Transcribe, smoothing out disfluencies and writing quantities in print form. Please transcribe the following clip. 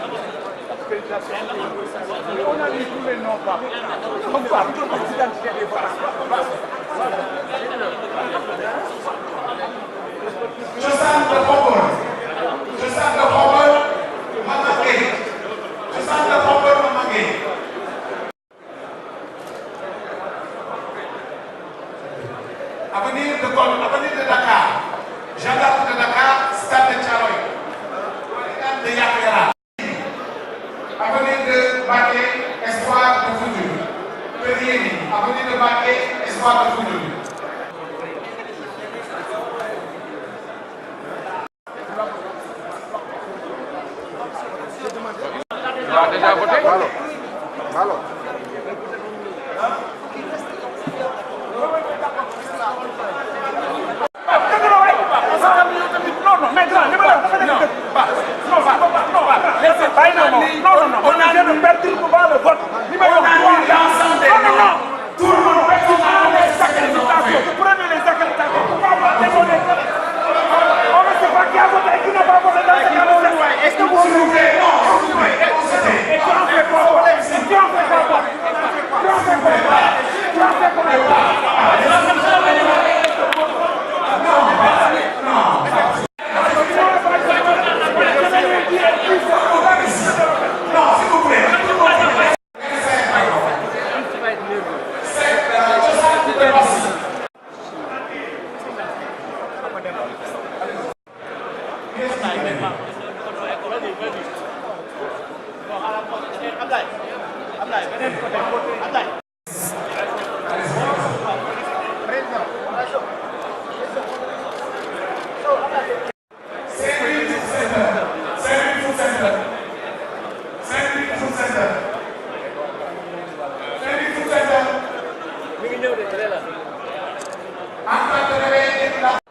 On a mis tous les noms par comme ça, l'identité des Cosaan de Khombole. Cosaan de Khombole Mama Gueye. Cosaan de Khombole Mama Gueye. Avenir de Kolda, avenir de Dakar. Gendarme de Dakar, stade de Thiaroye. Douane de Yaku Yara. Avenir de Mbacké, espoir de Foundiougne. Perieni, avenir de Mbacké, espoir de Foundiougne. Tu as déjà voté? Malo. Malo. En tant que